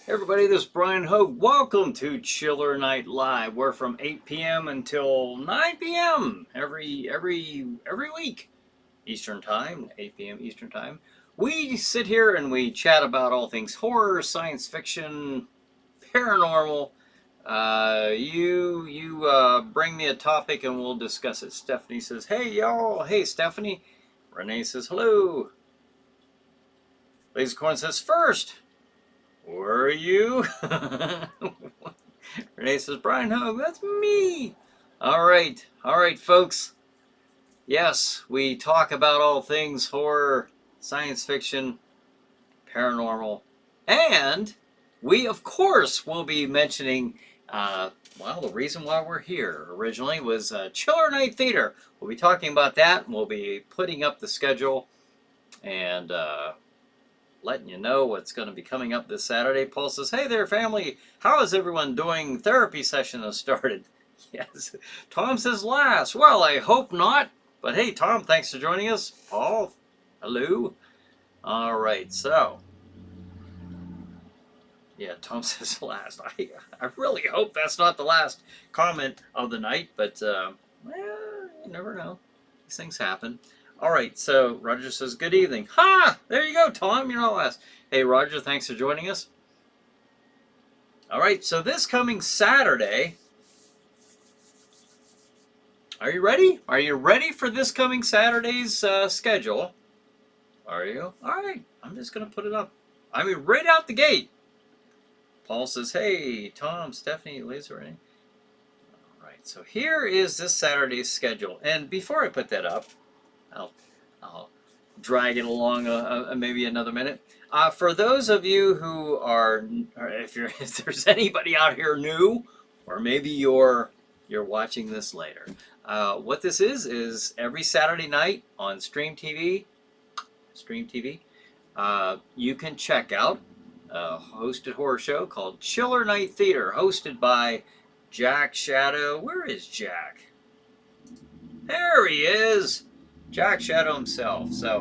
Hey everybody, this is Brian Hogue. Welcome to Chiller Night Live. We're from 8 p.m. until 9 p.m. every week, Eastern Time, 8 p.m. Eastern Time. We sit here and we chat about all things horror, science fiction, paranormal. You bring me a topic and we'll discuss it. Stephanie says, "Hey y'all, hey Stephanie." Renee says, "Hello." Lazy Corn says, "First. Were you?" Renee says, "Brian Hogue, that's me." All right, folks. Yes, we talk about all things horror, science fiction, paranormal, and we, of course, will be mentioning, the reason why we're here originally was Chiller Night Theater. We'll be talking about that, and we'll be putting up the schedule and letting you know what's going to be coming up this Saturday. Paul says, "Hey there, family. How is everyone doing? Therapy session has started." Yes. Tom says, "Last. Well, I hope not. But hey, Tom, thanks for joining us. Paul, hello." All right, so. Yeah, Tom says last. I really hope that's not the last comment of the night, but you never know. These things happen. All right, so Roger says, "Good evening." Ha! There you go, Tom. You're not last. Hey, Roger, thanks for joining us. All right, so this coming Saturday, are you ready? Are you ready for this coming Saturday's schedule? Are you? All right, I'm just going to put it up. I mean, right out the gate. Paul says, "Hey, Tom, Stephanie, Lisa, Renee." All right, so here is this Saturday's schedule. And before I put that up, I'll drag it along maybe another minute. For those of you who are, if there's anybody out here new, or maybe you're watching this later, what this is every Saturday night on Stream TV, you can check out a hosted horror show called Chiller Night Theater, hosted by Jack Shadow. Where is Jack? There he is. Jack Shadow himself. So,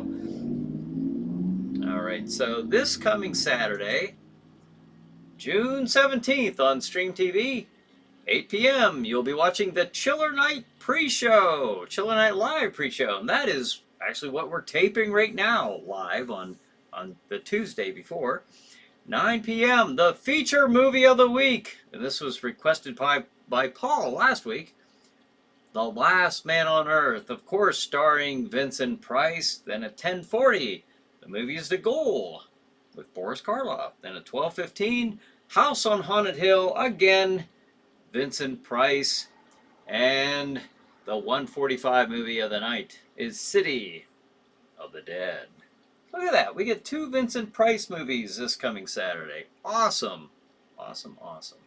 all right. So this coming Saturday, June 17th on Stream TV, 8 p.m., you'll be watching the Chiller Night pre-show, Chiller Night Live pre-show. And that is actually what we're taping right now, live on the Tuesday before. 9 p.m., the feature movie of the week. And this was requested by Paul last week. The Last Man on Earth, of course, starring Vincent Price. Then at 10:40, the movie is The Goal with Boris Karloff. Then at 12:15, House on Haunted Hill, again, Vincent Price. And the 1:45 movie of the night is City of the Dead. Look at that. We get 2 Vincent Price movies this coming Saturday. Awesome. Awesome, awesome.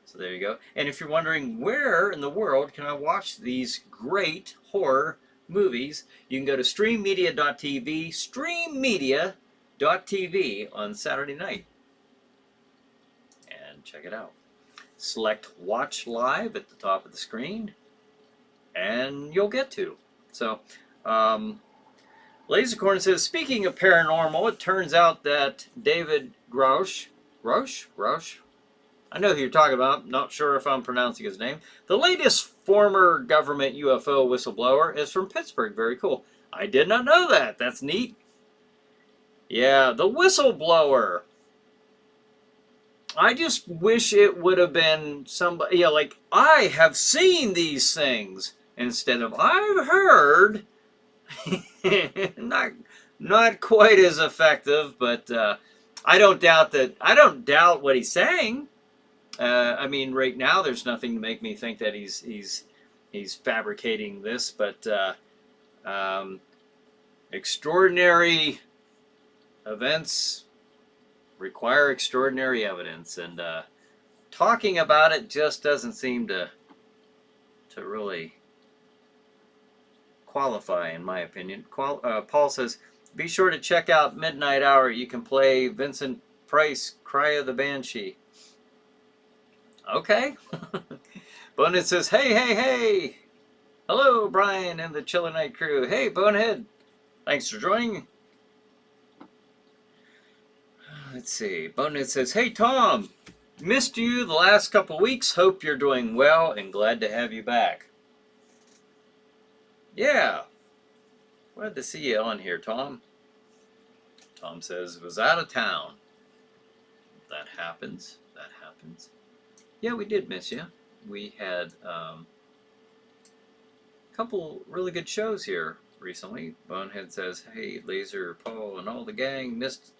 So there you go. And if you're wondering where in the world can I watch these great horror movies, you can go to streammedia.tv, streammedia.tv on Saturday night. And check it out. Select Watch Live at the top of the screen, and you'll get to. So, Lasercorn says, "Speaking of paranormal, it turns out that David Grosh, I know who you're talking about, not sure if I'm pronouncing his name. The latest former government UFO whistleblower is from Pittsburgh. Very cool. I did not know that. That's neat." Yeah, the whistleblower. I just wish it would have been somebody, like, "I have seen these things," instead of "I've heard." not quite as effective, but I don't doubt what he's saying. I mean, right now there's nothing to make me think that he's fabricating this, but extraordinary events require extraordinary evidence, and talking about it just doesn't seem to really qualify, in my opinion. Paul says, "Be sure to check out Midnight Hour. You can play Vincent Price, Cry of the Banshee." Okay. Bonehead says, hey. Hello, Brian and the Chiller Night crew. Hey, Bonehead. Thanks for joining. Let's see. Bonehead says, "Hey Tom, missed you the last couple weeks. Hope you're doing well and glad to have you back." Yeah, glad to see you on here, Tom. Tom says, "Was out of town." That happens. That happens. Yeah, we did miss you. We had a couple really good shows here recently. Bonehead says, "Hey, Laser, Paul, and all the gang, missed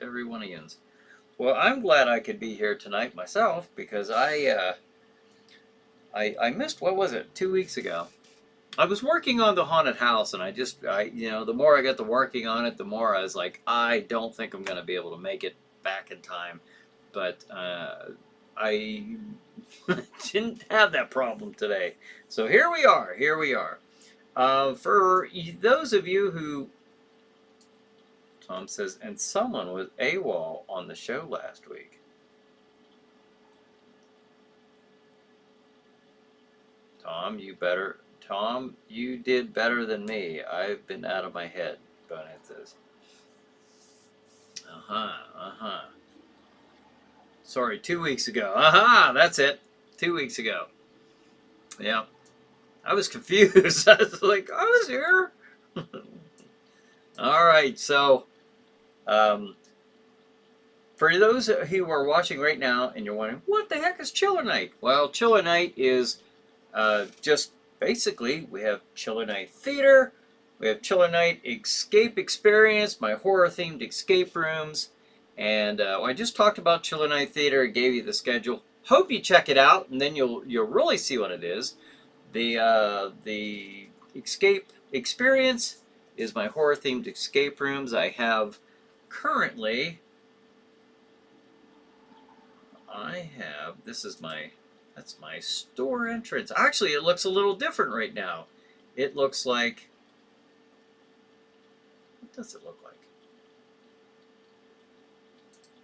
every one of yous." Well, I'm glad I could be here tonight myself because I missed, what was it, 2 weeks ago. I was working on the haunted house, and the more I got to working on it, the more I was like, I don't think I'm going to be able to make it back in time. But I didn't have that problem today. So here we are. Here we are. For those of you who, Tom says, and someone was AWOL on the show last week. Tom, you did better than me. I've been out of my head, Bonehead says. Sorry, 2 weeks ago. That's it. 2 weeks ago. Yeah. I was confused. I was like, I was here. All right, so for those who are watching right now and you're wondering, what the heck is ChillerNight? Well, ChillerNight is just basically, we have ChillerNight Theater, we have ChillerNight Escape Experience, my horror-themed escape rooms, and I just talked about ChillerNight Theater, gave you the schedule. Hope you check it out, and then you'll really see what it is. The Escape Experience is my horror-themed escape rooms. I have currently, that's my store entrance. Actually, it looks a little different right now. It looks like, what does it look like?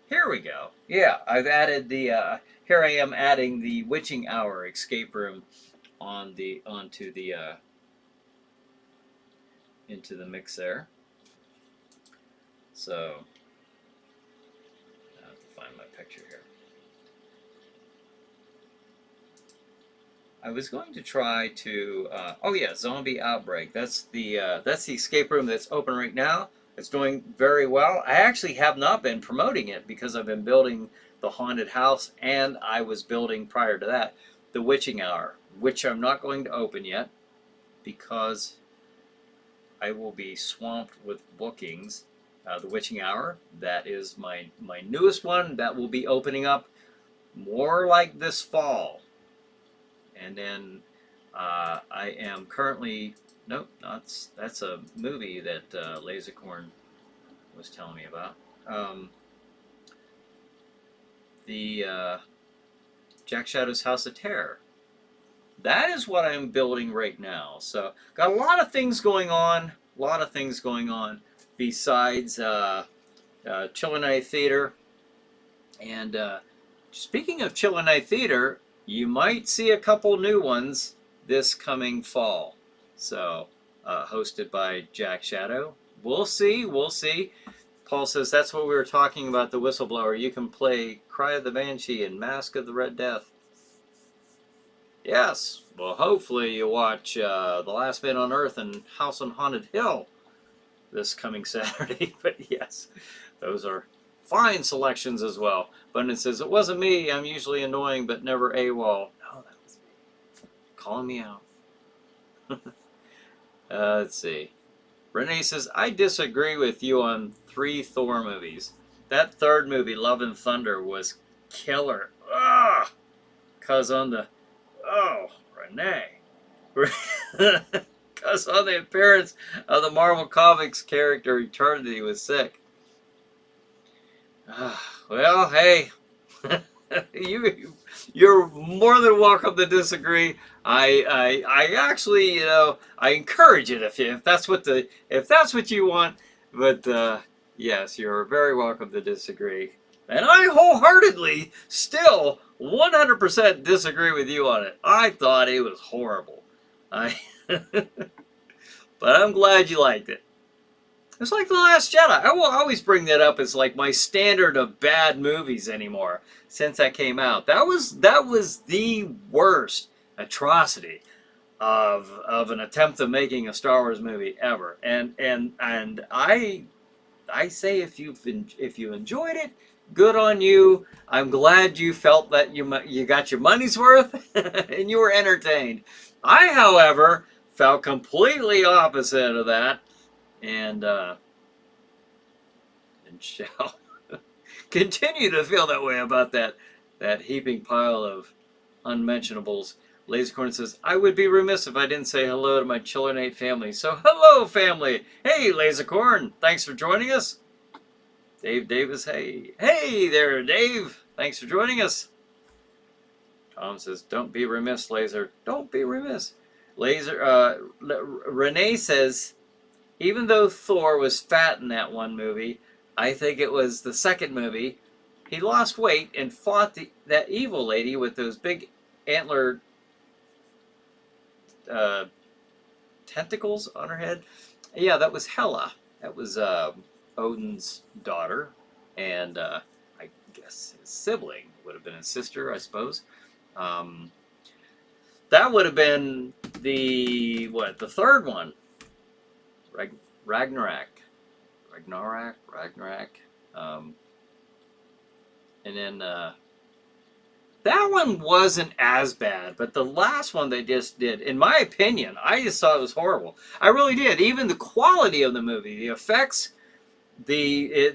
Here we go. Yeah, I've added the, here I am adding the Witching Hour escape room into the mix there. So, I have to find my picture here. I was going to try to, oh yeah, Zombie Outbreak. That's the escape room that's open right now. It's doing very well. I actually have not been promoting it because I've been building the haunted house, and I was building prior to that the Witching Hour, which I'm not going to open yet because I will be swamped with bookings. The Witching Hour, that is my newest one that will be opening up more like this fall. And then I am currently, nope, that's a movie that Lasercorn was telling me about. The Jack Shadow's House of Terror. That is what I'm building right now. So got a lot of things going on. Besides ChillerNight Theater. And speaking of ChillerNight Theater, you might see a couple new ones this coming fall. So, hosted by Jack Shadow. We'll see. Paul says that's what we were talking about, the Whistleblower. You can play Cry of the Banshee and Mask of the Red Death. Yes. Well, hopefully you watch The Last Man on Earth and House on Haunted Hill this coming Saturday. But yes, those are fine selections as well. But it says, it wasn't me. I'm usually annoying, but never AWOL. No, that was me. Calling me out. Let's see. Renee says, I disagree with you on 3 Thor movies. That third movie, Love and Thunder, was killer. Ugh! Because on the... Oh, Renee. Because on the appearance of the Marvel Comics character, Eternity was sick. Well, hey, you're more than welcome to disagree. I actually, I encourage it if that's what you want. But yes, you're very welcome to disagree. And I wholeheartedly still 100% disagree with you on it. I thought it was horrible. But I'm glad you liked it. It's like The Last Jedi. I will always bring that up as like my standard of bad movies anymore since that came out. That was the worst atrocity of an attempt of making a Star Wars movie ever. And I say if you enjoyed it, good on you. I'm glad you felt that you got your money's worth and you were entertained. I, however, felt completely opposite of that, and shall continue to feel that way about that heaping pile of unmentionables. Lasercorn says, I would be remiss if I didn't say hello to my ChillerNight family. So hello, family. Hey, Lasercorn. Thanks for joining us. Dave Davis, hey. Hey there, Dave. Thanks for joining us. Tom says, don't be remiss, Laser. Don't be remiss. Renee says, even though Thor was fat in that one movie, I think it was the second movie, he lost weight and fought that evil lady with those big antler tentacles on her head. Yeah, that was Hela. That was Odin's daughter, and I guess his sibling would have been his sister, I suppose. That would have been the third one, Ragnarok, and then that one wasn't as bad, but the last one they just did, in my opinion, I just thought it was horrible. I really did. Even the quality of the movie, the effects, the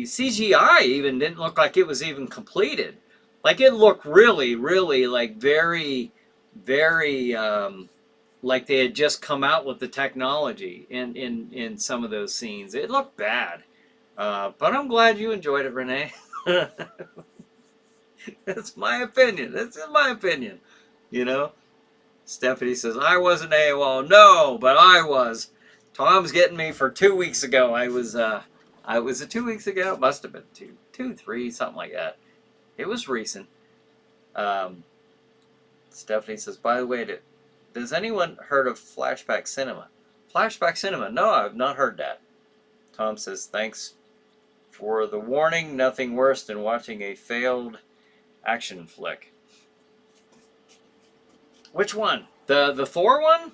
CGI even didn't look like it was even completed. Like it looked really, really like very, very like they had just come out with the technology in some of those scenes. It looked bad, but I'm glad you enjoyed it, Renee. That's my opinion. That's my opinion. You know? Stephanie says, I wasn't AWOL. No, but I was. Tom's getting me for 2 weeks ago. I was it 2 weeks ago? It must have been 3, something like that. It was recent. Stephanie says, by the way, does anyone heard of Flashback Cinema? Flashback Cinema? No, I've not heard that. Tom says, thanks for the warning. Nothing worse than watching a failed action flick. Which one? The Thor one?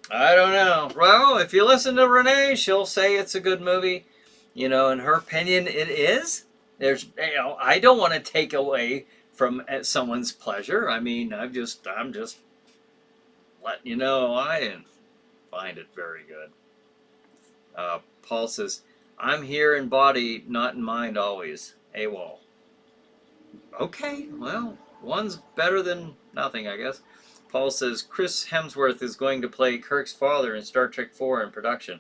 I don't know. Well, if you listen to Renee, she'll say it's a good movie. You know, in her opinion, it is. I don't want to take away from someone's pleasure. I mean, I'm just letting you know I didn't find it very good. Paul says, I'm here in body, not in mind always. AWOL. Okay, well, one's better than nothing, I guess. Paul says, Chris Hemsworth is going to play Kirk's father in Star Trek 4 in production.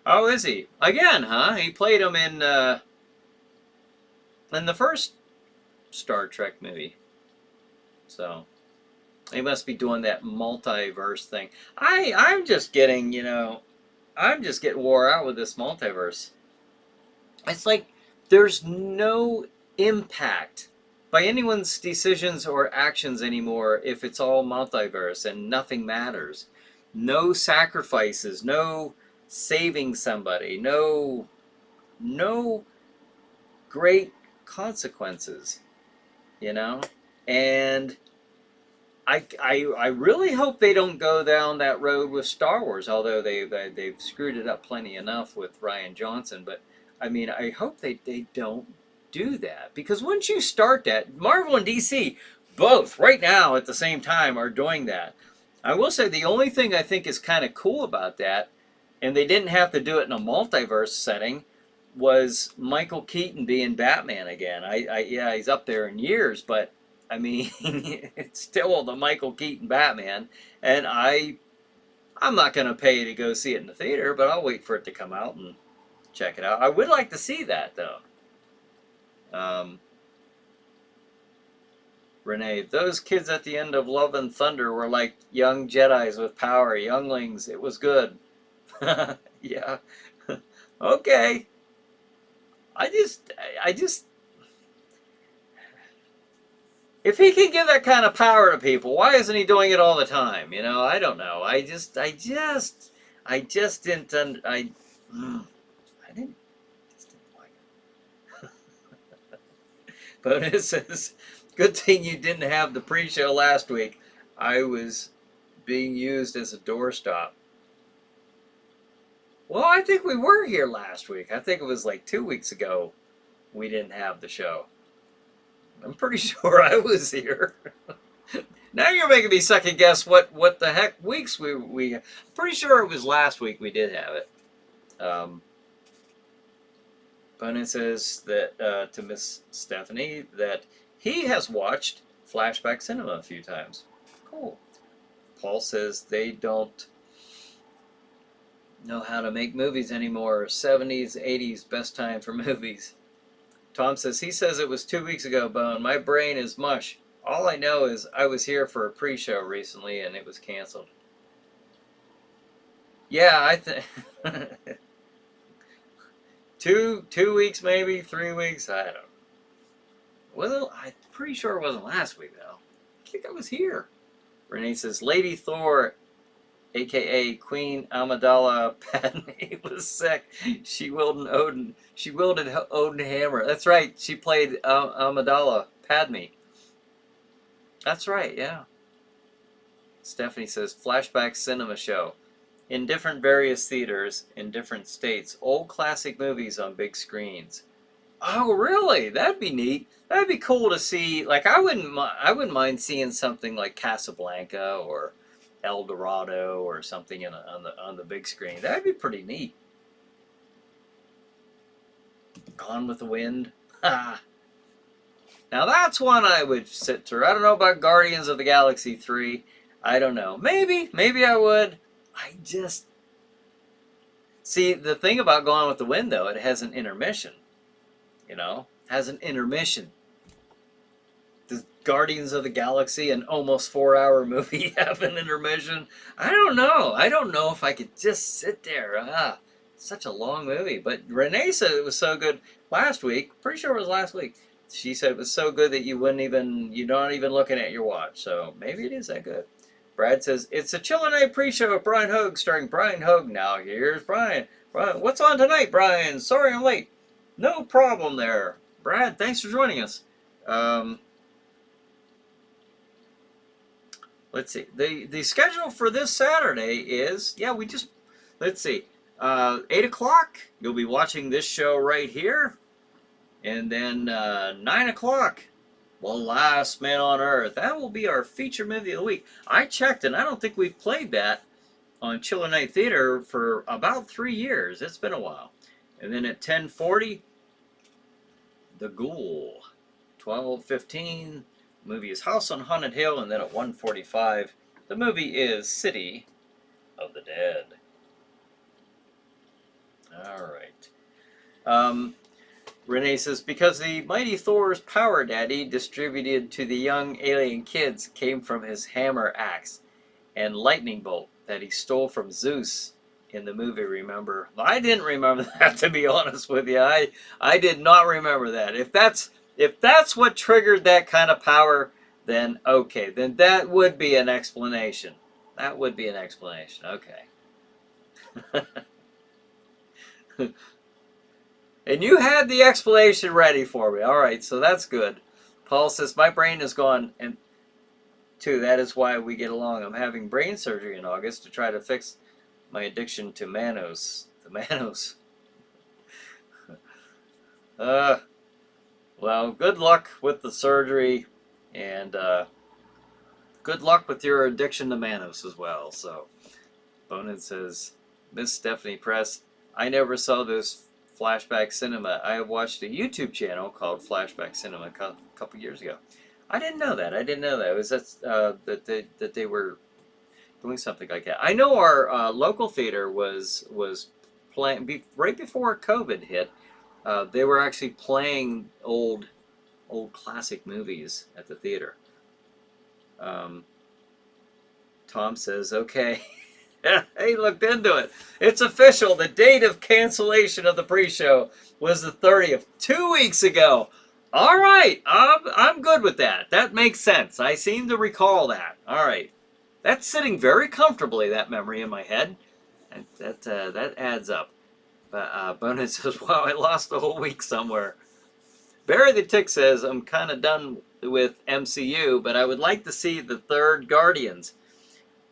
Oh, is he? Again, huh? He played him in the first Star Trek movie. So, he must be doing that multiverse thing. I'm just getting, I'm just getting wore out with this multiverse. It's like there's no impact by anyone's decisions or actions anymore if it's all multiverse and nothing matters. No sacrifices, no saving somebody, no great consequences, And I really hope they don't go down that road with Star Wars, although they've screwed it up plenty enough with Rian Johnson. But I mean, I hope they don't do that, because once you start that, Marvel and DC both right now at the same time are doing that. I will say the only thing I think is kind of cool about that, and they didn't have to do it in a multiverse setting, was Michael Keaton being Batman again. Yeah, he's up there in years, but I mean, it's still the Michael Keaton Batman, and I'm not going to pay to go see it in the theater, but I'll wait for it to come out and check it out. I would like to see that, though. Renee, those kids at the end of Love and Thunder were like young Jedis with power, younglings. It was good. Yeah. Okay. I just, if he can give that kind of power to people, why isn't he doing it all the time? I don't know. I just didn't. I didn't. Just didn't like it. Bonus says, "Good thing you didn't have the pre-show last week. I was being used as a doorstop." Well, I think we were here last week. I think it was like 2 weeks ago we didn't have the show. I'm pretty sure I was here. Now you're making me second guess what the heck weeks we. I'm pretty sure it was last week we did have it. Bonin says that to Miss Stephanie that he has watched Flashback Cinema a few times. Cool. Paul says they don't know how to make movies anymore. 70s, 80s, best time for movies. Tom says he says it was 2 weeks ago, Bone. My brain is mush. All I know is I was here for a pre-show recently and it was canceled. Yeah, I think 2 weeks, maybe 3 weeks. I don't know. I'm pretty sure it wasn't last week though. I think I was here. Renee says Lady Thor, aka Queen Amidala Padme, was sick. She wielded Odin hammer. That's right. She played Amidala Padme. That's right. Yeah. Stephanie says Flashback Cinema Show. In different various theaters in different states, old classic movies on big screens. Oh, really? That'd be neat. That'd be cool to see. Like, I wouldn't mind seeing something like Casablanca or El Dorado or something on the big screen. That'd be pretty neat. Gone with the Wind. Now that's one I would sit through. I don't know about Guardians of the Galaxy 3. I don't know. Maybe I would. I just see the thing about Gone with the Wind though. It has an intermission. Has an intermission. Does Guardians of the Galaxy, an almost 4-hour movie, have an intermission? I don't know. I don't know if I could just sit there. Such a long movie. But Renee said it was so good last week. Pretty sure it was last week. She said it was so good that you're not even looking at your watch. So maybe it is that good. Brad says, it's a Chiller Night pre-show with Brian Hogue, starring Brian Hogue. Now here's Brian. Brian, what's on tonight, Brian? Sorry I'm late. No problem there. Brad, thanks for joining us. Let's see. The schedule for this Saturday is, let's see. 8 o'clock, you'll be watching this show right here. And then 9 o'clock, The Last Man on Earth. That will be our feature movie of the week. I checked, and I don't think we've played that on Chiller Night Theater for about 3 years. It's been a while. And then at 10:40, The Ghoul. 12:15, the movie is House on Haunted Hill. And then at 1:45, the movie is City of the Dead. All right. Renee says, because the Mighty Thor's power daddy distributed to the young alien kids came from his hammer axe and lightning bolt that he stole from Zeus in the movie, remember? I didn't remember that, to be honest with you. I did not remember that. If that's what triggered that kind of power, then okay. Then that would be an explanation. That would be an explanation. Okay. And you had the explanation ready for me. All right, so that's good. Paul says, my brain is gone, and too, that is why we get along. I'm having brain surgery in August to try to fix my addiction to Manos. The Manos. Well, good luck with the surgery, and good luck with your addiction to Manos as well. So, Bonin says, Miss Stephanie Press, I never saw this Flashback Cinema. I watched a YouTube channel called Flashback Cinema a couple years ago. I didn't know that. It was that they were doing something like that. I know our local theater was playing right before COVID hit. They were actually playing old classic movies at the theater. Tom says, okay. He looked into it. It's official. The date of cancellation of the pre-show was the 30th, 2 weeks ago. All right, I'm good with that. That makes sense. I seem to recall that. All right. That's sitting very comfortably, that memory in my head. That adds up. But Bonin says, wow, I lost the whole week somewhere. Barry the Tick says, I'm kind of done with MCU, but I would like to see the third Guardians.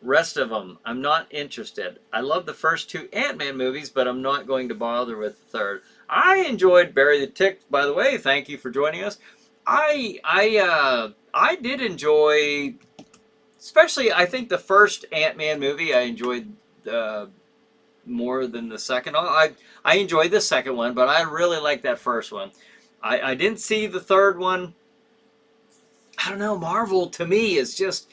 Rest of them, I'm not interested. I love the first two Ant-Man movies, but I'm not going to bother with the third. I enjoyed Barry the Tick, by the way. Thank you for joining us. I did enjoy, especially I think the first Ant-Man movie I enjoyed more than the second. I enjoyed the second one, but I really liked that first one. I didn't see the third one. I don't know. Marvel to me is just,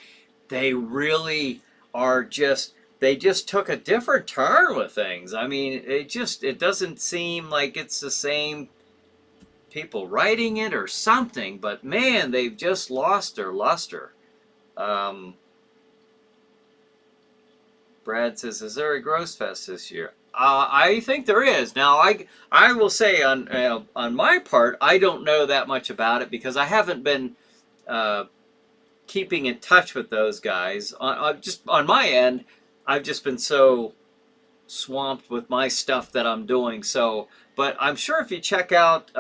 they really are just, they just took a different turn with things. I mean, it doesn't seem like it's the same people writing it or something, but man, they've just lost their luster. Brad says, is there a Gross Fest this year? I think there is. Now, I will say on my part, I don't know that much about it because I haven't been keeping in touch with those guys. Just on my end, I've just been so swamped with my stuff that I'm doing. So, but I'm sure if you check out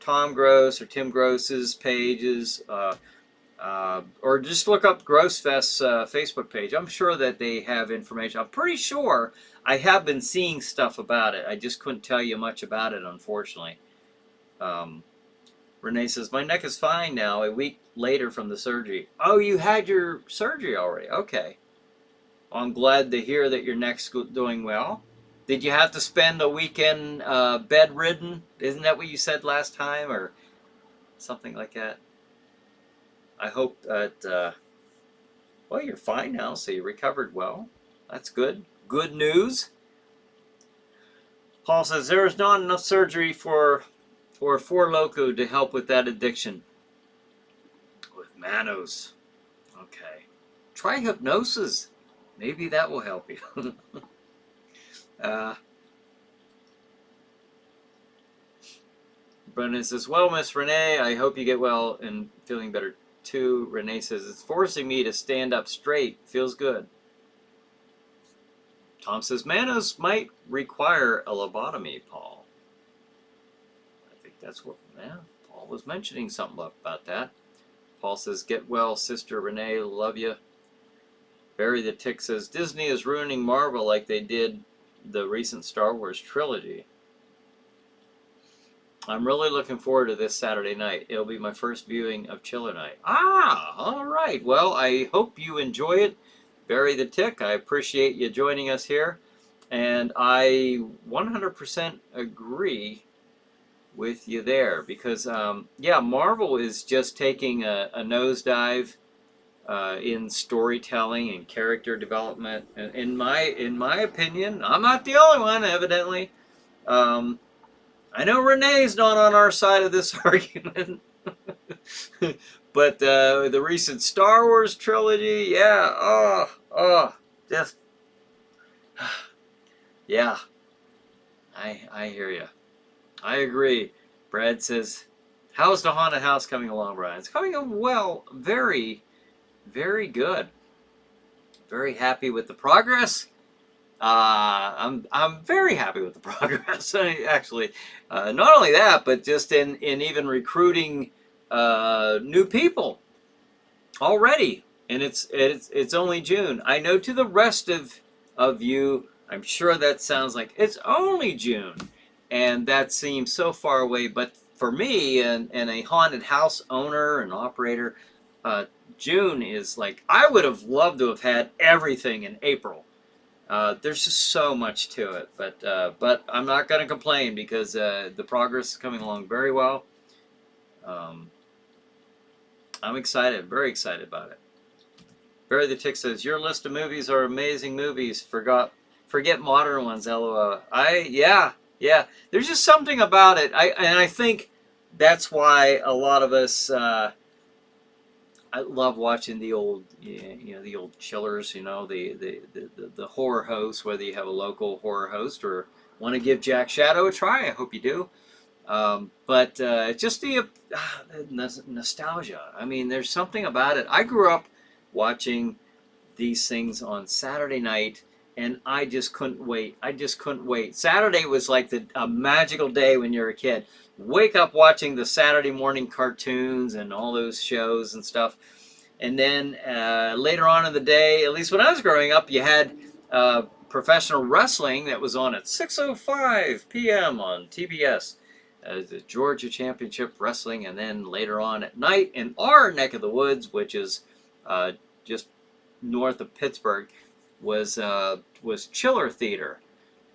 Tom Gross or Tim Gross's pages, or just look up Gross Fest's Facebook page, I'm sure that they have information. I'm pretty sure I have been seeing stuff about it. I just couldn't tell you much about it, unfortunately. Renee says, my neck is fine now, a week later from the surgery. Oh, you had your surgery already. Okay. Well, I'm glad to hear that your neck's doing well. Did you have to spend a weekend bedridden? Isn't that what you said last time, or something like that? I hope that, well, you're fine now, so you recovered well. That's good. Good news. Paul says, there is not enough surgery for Four Loko to help with that addiction. With Manos. Okay. Try hypnosis. Maybe that will help you. Brennan says, well, Miss Renee, I hope you get well and feeling better too. Renee says, it's forcing me to stand up straight. Feels good. Tom says, Manos might require a lobotomy, Paul. I think that's what, yeah, Paul was mentioning something about that. Paul says, get well, Sister Renee, love you. Barry the Tick says, Disney is ruining Marvel like they did the recent Star Wars trilogy. I'm really looking forward to this Saturday night. It'll be my first viewing of ChillerNight. Ah, all right. Well, I hope you enjoy it. Barry the Tick, I appreciate you joining us here. And I 100% agree with you there. Because, yeah, Marvel is just taking a nosedive in storytelling and character development. In my opinion, I'm not the only one, evidently. I know Renee's not on our side of this argument, but the recent Star Wars trilogy, yeah, just, yeah, I hear you. I agree. Brad says, how's the haunted house coming along, Brian? It's coming along well, very, very good. Very happy with the progress. I'm very happy with the progress. Actually, not only that, but just in even recruiting new people already. And it's only June. I know to the rest of you, I'm sure that sounds like it's only June, and that seems so far away. But for me, and a haunted house owner and operator, June is like, I would have loved to have had everything in April. There's just so much to it, but I'm not going to complain because the progress is coming along very well. I'm excited, very excited about it. Barry the Tick says, your list of movies are amazing movies. Forget modern ones, LOL. Yeah. There's just something about it. And I think that's why a lot of us, I love watching the old, the old chillers, the horror hosts, whether you have a local horror host or want to give Jack Shadow a try. I hope you do. But just the nostalgia. I mean, there's something about it. I grew up watching these things on Saturday night and I just couldn't wait. I just couldn't wait. Saturday was like a magical day when you're a kid. Wake up watching the Saturday morning cartoons and all those shows and stuff. And then later on in the day, at least when I was growing up, you had professional wrestling that was on at 6:05 p.m. on TBS. The Georgia Championship Wrestling, and then later on at night in our neck of the woods, which is just north of Pittsburgh, was Chiller Theater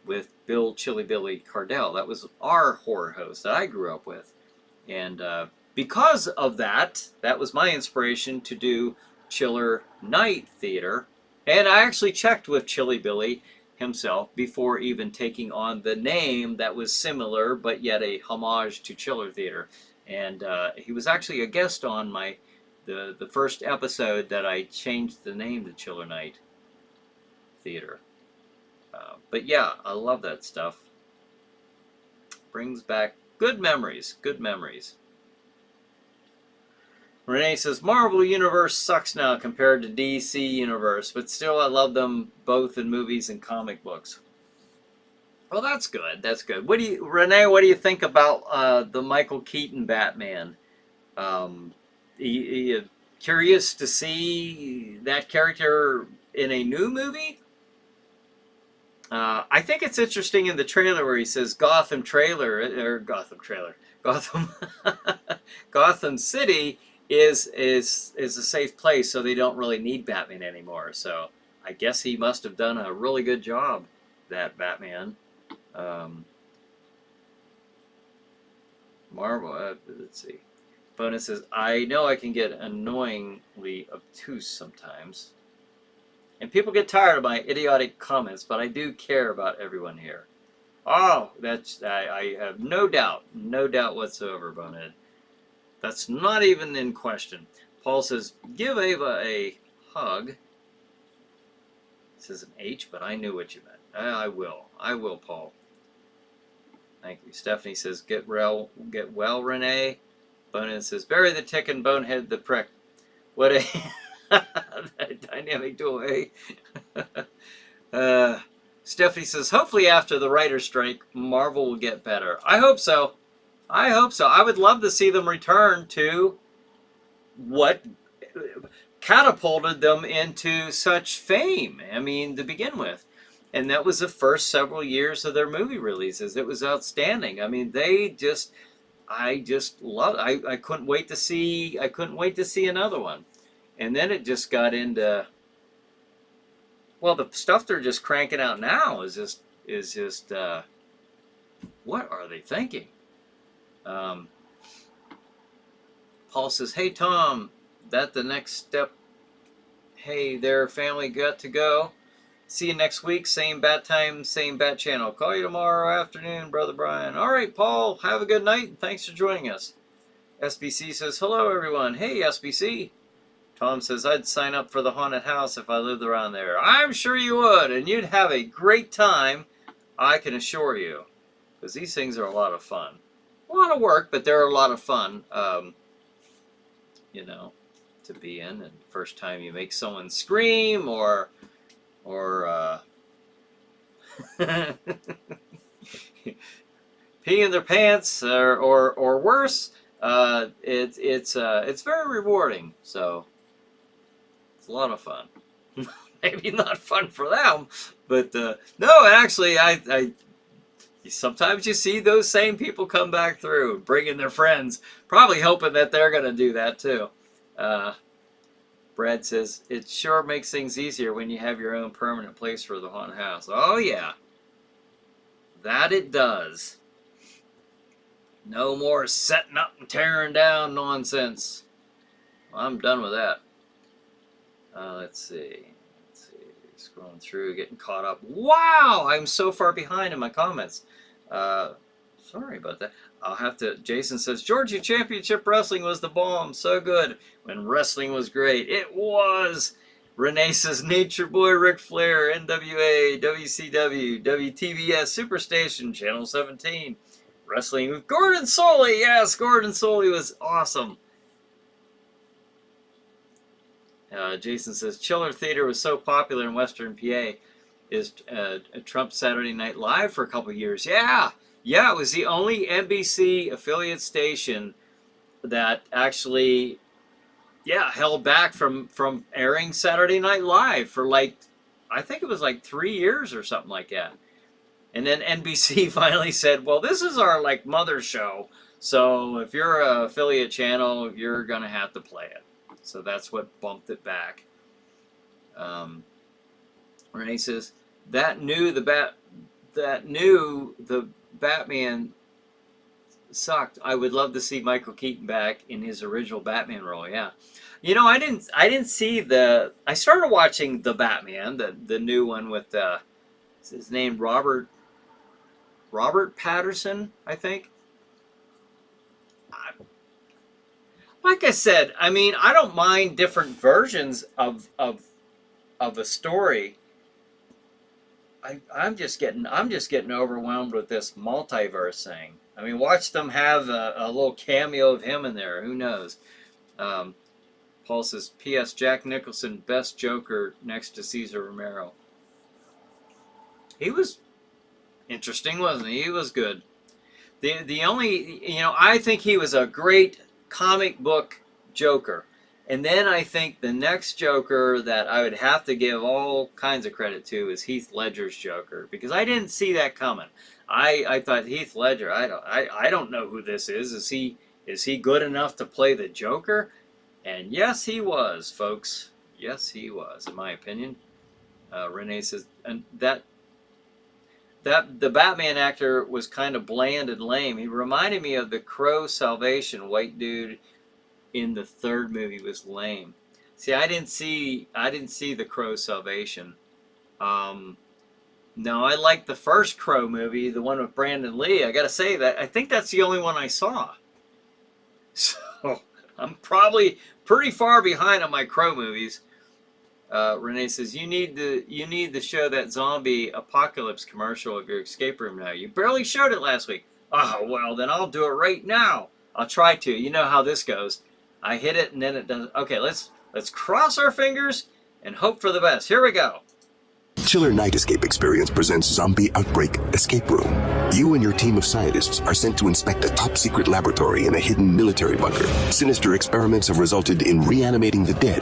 with Bill Chilly Billy Cardell. That was our horror host that I grew up with, and because of that, that was my inspiration to do ChillerNight Theater. And I actually checked with Chilly Billy himself before even taking on the name that was similar but yet a homage to Chiller Theater. And he was actually a guest on the first episode that I changed the name to ChillerNight Theater. But yeah, I love that stuff. Brings back good memories, good memories. Renee says, Marvel Universe sucks now compared to DC Universe, but still I love them both in movies and comic books. Well, that's good. That's good. Renee, what do you think about the Michael Keaton Batman? You curious to see that character in a new movie? I think it's interesting in the trailer where he says Gotham Gotham City is a safe place, so they don't really need Batman anymore. So I guess he must have done a really good job, that Batman. Marvel, let's see. Bonus says, I know I can get annoyingly obtuse sometimes. And people get tired of my idiotic comments, but I do care about everyone here. Oh, I have no doubt whatsoever, Bonehead. That's not even in question. Paul says, give Ava a hug. It says an H, but I knew what you meant. I will, Paul. Thank you. Stephanie says, get well, Renee. Bonehead says, bury the tick and Bonehead the prick. What a dynamic duo, eh? Stephanie says, hopefully after the writer's strike, Marvel will get better. I hope so. I hope so. I would love to see them return to what catapulted them into such fame, I mean, to begin with. And that was the first several years of their movie releases. It was outstanding. I mean, I just love it. I couldn't wait to see another one. And then it just got into, well, the stuff they're just cranking out now is just what are they thinking? Paul says, hey, Tom, that the next step. Hey, their family got to go. See you next week. Same bat time, same bat channel. Call you tomorrow afternoon, Brother Brian. All right, Paul, have a good night. Thanks for joining us. SBC says, hello, everyone. Hey, SBC. Tom says, I'd sign up for the haunted house if I lived around there. I'm sure you would, and you'd have a great time, I can assure you, because these things are a lot of fun. A lot of work, but they're a lot of fun, you know, to be in. And first time you make someone scream or pee in their pants or worse, it's very rewarding. So it's a lot of fun. Maybe not fun for them, but no, actually, I sometimes you see those same people come back through, bringing their friends, probably hoping that they're going to do that too. Brad says, it sure makes things easier when you have your own permanent place for the haunted house. Oh, yeah. That it does. No more setting up and tearing down nonsense. Well, I'm done with that. Let's see. Scrolling through, getting caught up. Wow! I'm so far behind in my comments. Sorry about that. I'll have to. Jason says, Georgia Championship Wrestling was the bomb. So good. When wrestling was great. It was. Renee says, Nature Boy, Ric Flair, NWA, WCW, WTBS, Superstation, Channel 17. Wrestling with Gordon Soley. Yes, Gordon Soley was awesome. Jason says, Chiller Theater was so popular in Western PA. is Trump Saturday Night Live for a couple of years. Yeah, yeah, it was the only NBC affiliate station that actually, yeah, held back from airing Saturday Night Live for like, I think it was like 3 years or something like that. And then NBC finally said, well, this is our like mother show, so if you're an affiliate channel, you're gonna have to play it. So that's what bumped it back. Renee says that knew the Batman sucked. I would love to see Michael Keaton back in his original Batman role. Yeah, you know, I didn't see the. I started watching the Batman, the new one with his name Robert Patterson, I think. Like I said, I mean, I don't mind different versions of a story. I'm just getting overwhelmed with this multiverse thing. I mean, watch them have a little cameo of him in there. Who knows? Paul says, P.S. Jack Nicholson, best Joker next to Cesar Romero. He was interesting, wasn't he? He was good. The only, you know, I think he was a great comic book Joker. And then I think the next Joker that I would have to give all kinds of credit to is Heath Ledger's Joker, because I didn't see that coming. I thought Heath Ledger, I don't know who this is. Is he good enough to play the Joker? And yes, he was, folks. Yes, he was, in my opinion. Renee says, and that the Batman actor was kind of bland and lame. He reminded me of the Crow Salvation white dude in the third movie was lame. See, I didn't see the Crow Salvation. No, I liked the first Crow movie, the one with Brandon Lee. I got to say that I think that's the only one I saw. So I'm probably pretty far behind on my Crow movies. Renee says you need to show that zombie apocalypse commercial of your escape room now. You barely showed it last week. Oh well, then I'll do it right now. I'll try to. You know how this goes. I hit it and then it doesn't. Okay, let's cross our fingers and hope for the best. Here we go. ChillerNight Escape Experience presents Zombie Outbreak Escape Room. You and your team of scientists are sent to inspect a top-secret laboratory in a hidden military bunker. Sinister experiments have resulted in reanimating the dead.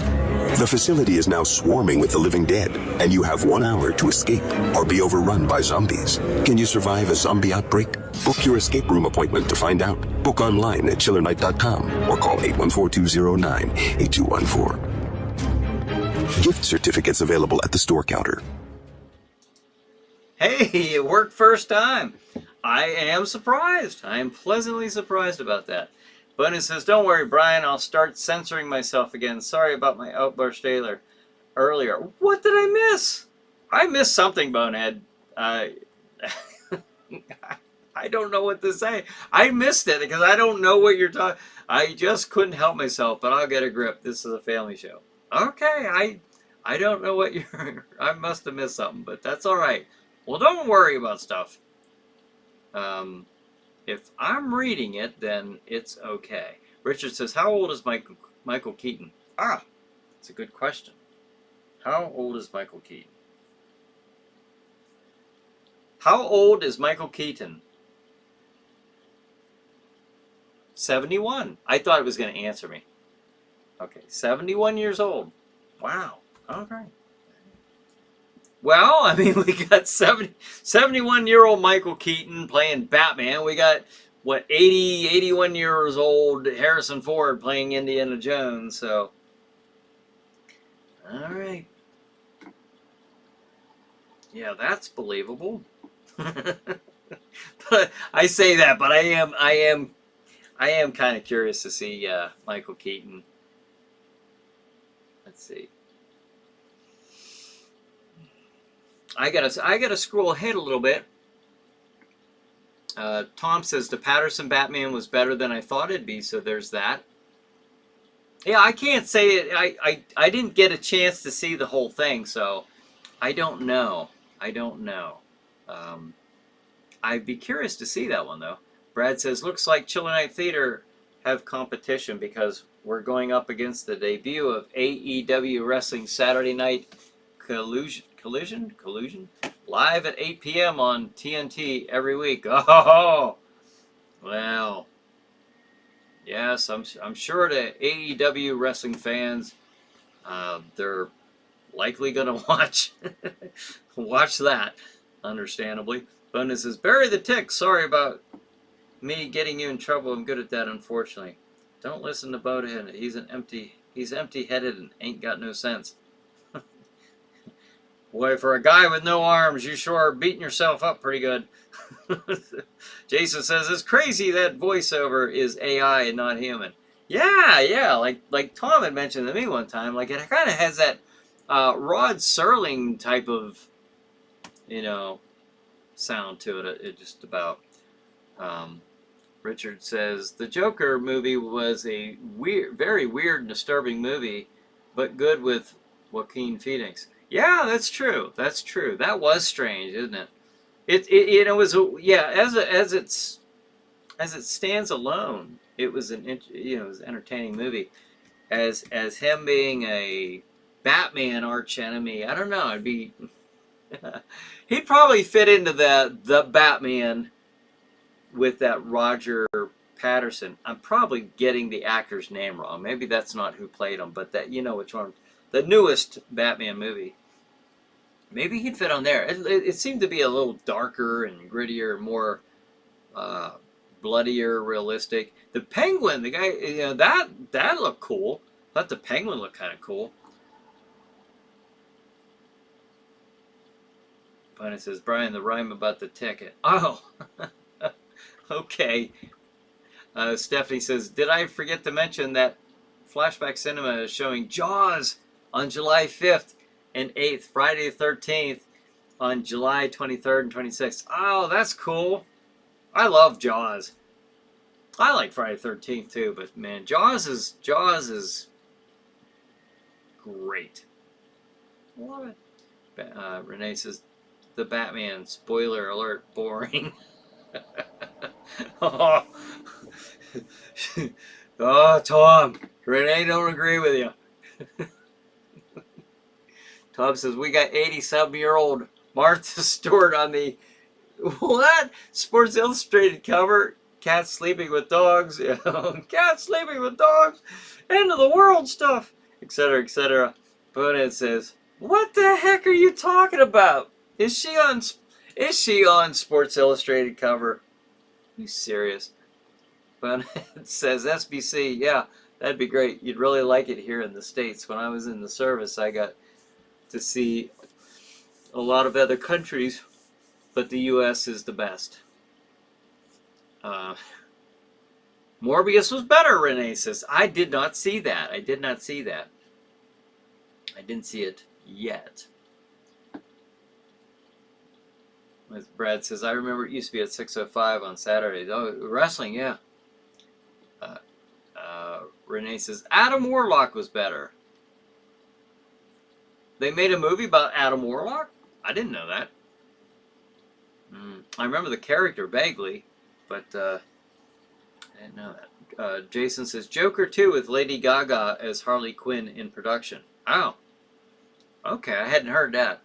The facility is now swarming with the living dead, and you have 1 hour to escape or be overrun by zombies. Can you survive a zombie outbreak? Book your escape room appointment to find out. Book online at ChillerNight.com or call 814-209-8214. Gift certificates available at the store counter. Hey, it worked first time. I am surprised. I am pleasantly surprised about that. Bunny says, don't worry, Brian. I'll start censoring myself again. Sorry about my outburst earlier. What did I miss? I missed something, Bonehead. I don't know what to say. I missed it because I don't know what you're talking. I just couldn't help myself, but I'll get a grip. This is a family show. Okay, I don't know what you're... I must have missed something, but that's all right. Well, don't worry about stuff. If I'm reading it, then it's okay. Richard says, how old is Michael Keaton? Ah, that's a good question. How old is Michael Keaton? How old is Michael Keaton? 71. I thought it was going to answer me. Okay, 71 years old. Wow. Okay. Well, I mean, we got 71-year-old Michael Keaton playing Batman. We got, 81 years old Harrison Ford playing Indiana Jones. So, all right. Yeah, that's believable. But I say that, but I am kind of curious to see Michael Keaton. Let's see. I gotta scroll ahead a little bit. Tom says the Patterson Batman was better than I thought it'd be, so there's that. Yeah, I can't say it. I didn't get a chance to see the whole thing, so I don't know. I'd be curious to see that one though. Brad says looks like ChillerNight Theater have competition because we're going up against the debut of AEW Wrestling Saturday Night Collision. Collusion, live at 8 p.m. on TNT every week. Oh, well, yes, I'm sure the AEW wrestling fans, they're likely gonna watch that, understandably. Bonus says, bury the tick. Sorry about me getting you in trouble. I'm good at that, unfortunately. Don't listen to Bodahead. He's empty-headed and ain't got no sense. Boy, for a guy with no arms, you sure are beating yourself up pretty good. Jason says, it's crazy that voiceover is AI and not human. Yeah, like Tom had mentioned to me one time, like it kind of has that Rod Serling type of, sound to it. It just about. Richard says, the Joker movie was a very weird and disturbing movie, but good with Joaquin Phoenix. Yeah, that's true. That's true. That was strange, isn't it? It was as it stands alone, it was it was an entertaining movie. As him being a Batman arch enemy, I don't know. He'd probably fit into the Batman with that Roger Patterson. I'm probably getting the actor's name wrong. Maybe that's not who played him, but that which one. The newest Batman movie. Maybe he'd fit on there. It seemed to be a little darker and grittier, more bloodier, realistic. The Penguin, the guy, that looked cool. I thought the Penguin looked kind of cool. But it says, Brian, the rhyme about the ticket. Oh, okay. Stephanie says, did I forget to mention that Flashback Cinema is showing Jaws on July 5th and 8th, Friday the 13th on July 23rd and 26th. Oh, that's cool. I love Jaws. I like Friday the 13th too, but man, Jaws is great. Love it. Renee says, the Batman, spoiler alert, boring. Oh, Tom, Renee don't agree with you. Tom says, we got 87-year-old Martha Stewart on the, what? Sports Illustrated cover. Cats sleeping with dogs. Cats sleeping with dogs. End of the world stuff. Etc., etc. But it says, what the heck are you talking about? Is she on Sports Illustrated cover? Are you serious? But it says SBC. Yeah, that'd be great. You'd really like it here in the States. When I was in the service, I got to see a lot of other countries, but the U.S. is the best. Morbius was better, Renee says. I did not see that. I didn't see it yet. As Brad says, I remember it used to be at 6:05 on Saturdays. Oh, wrestling, yeah. Renee says, Adam Warlock was better. They made a movie about Adam Warlock? I didn't know that. I remember the character vaguely, but I didn't know that. Jason says, Joker 2 with Lady Gaga as Harley Quinn in production. Oh. Okay, I hadn't heard that.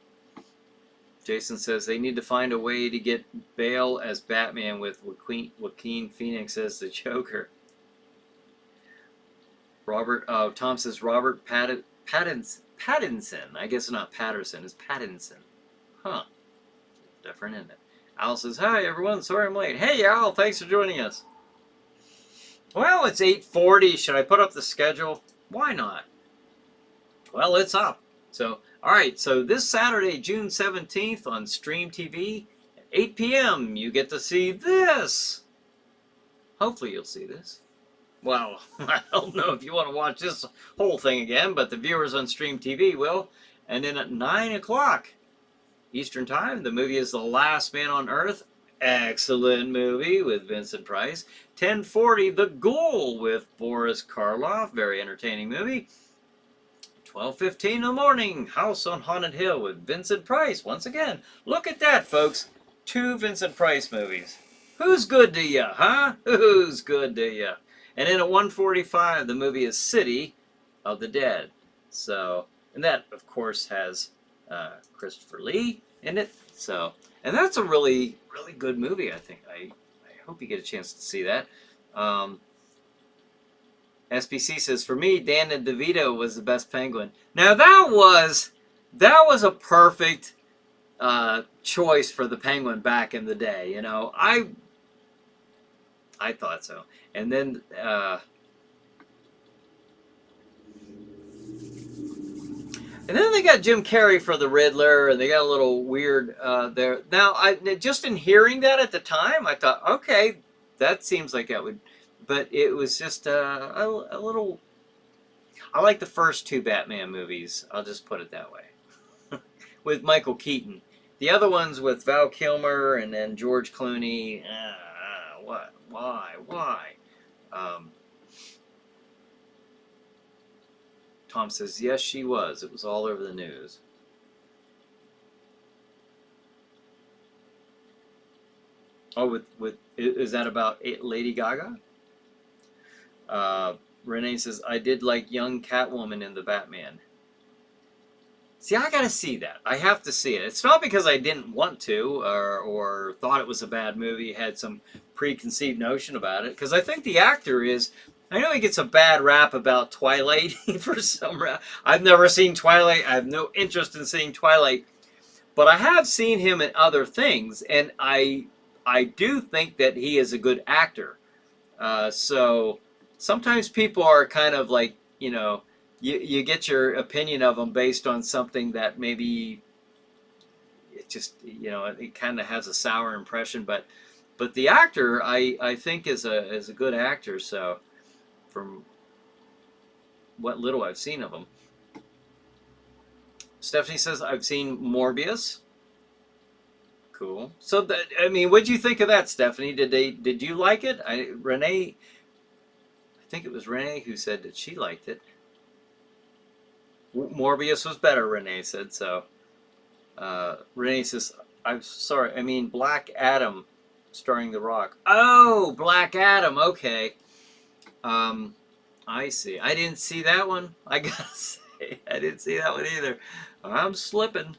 Jason says they need to find a way to get Bale as Batman with Joaquin Phoenix as the Joker. Tom says Robert Pattinson. I guess not Patterson. It's Pattinson. Huh. Different, isn't it? Al says, hi everyone. Sorry I'm late. Hey Al, thanks for joining us. Well, it's 8:40. Should I put up the schedule? Why not? Well, it's up. So, all right. So this Saturday, June 17th on Stream TV at 8 p.m. you get to see this. Hopefully you'll see this. Well, I don't know if you want to watch this whole thing again, but the viewers on Stream TV will. And then at 9 o'clock Eastern Time, the movie is The Last Man on Earth. Excellent movie with Vincent Price. 10:40, The Ghoul with Boris Karloff. Very entertaining movie. 12:15 in the morning, House on Haunted Hill with Vincent Price. Once again, look at that, folks. 2 Vincent Price movies. Who's good to you, huh? Who's good to you? And then at 1:45, the movie is City of the Dead. So, and that, of course, has Christopher Lee in it. So, and that's a really, really good movie, I think. I hope you get a chance to see that. SBC says, for me, Danny DeVito was the best Penguin. Now, that was a perfect choice for the Penguin back in the day. You know, I thought so. And then... And then they got Jim Carrey for the Riddler, and they got a little weird there. Now, just in hearing that at the time, I thought, okay, that seems like that would... But it was just a little... I like the first two Batman movies. I'll just put it that way. With Michael Keaton. The other ones with Val Kilmer and then George Clooney. What? Why? Tom says, yes, she was. It was all over the news. Oh, is that about Lady Gaga? Renee says, I did like young Catwoman in the Batman. See, I gotta see that. I have to see it. It's not because I didn't want to or thought it was a bad movie, had some preconceived notion about it. Because I think the actor is... I know he gets a bad rap about Twilight for some reason. I've never seen Twilight. I have no interest in seeing Twilight. But I have seen him in other things, and I do think that he is a good actor. So sometimes people are kind of like, you know, you get your opinion of them based on something that maybe it just, you know, it kind of has a sour impression. But the actor, I think, is a good actor, so... from what little I've seen of him. Stephanie says, I've seen Morbius. Cool. So, I mean, what'd you think of that, Stephanie? Did you like it? Renee, I think it was Renee who said that she liked it. Morbius was better, Renee said, so. Renee says, I'm sorry, I mean Black Adam starring The Rock. Oh, Black Adam, okay. I see. I didn't see that one. I gotta say, I didn't see that one either. I'm slipping.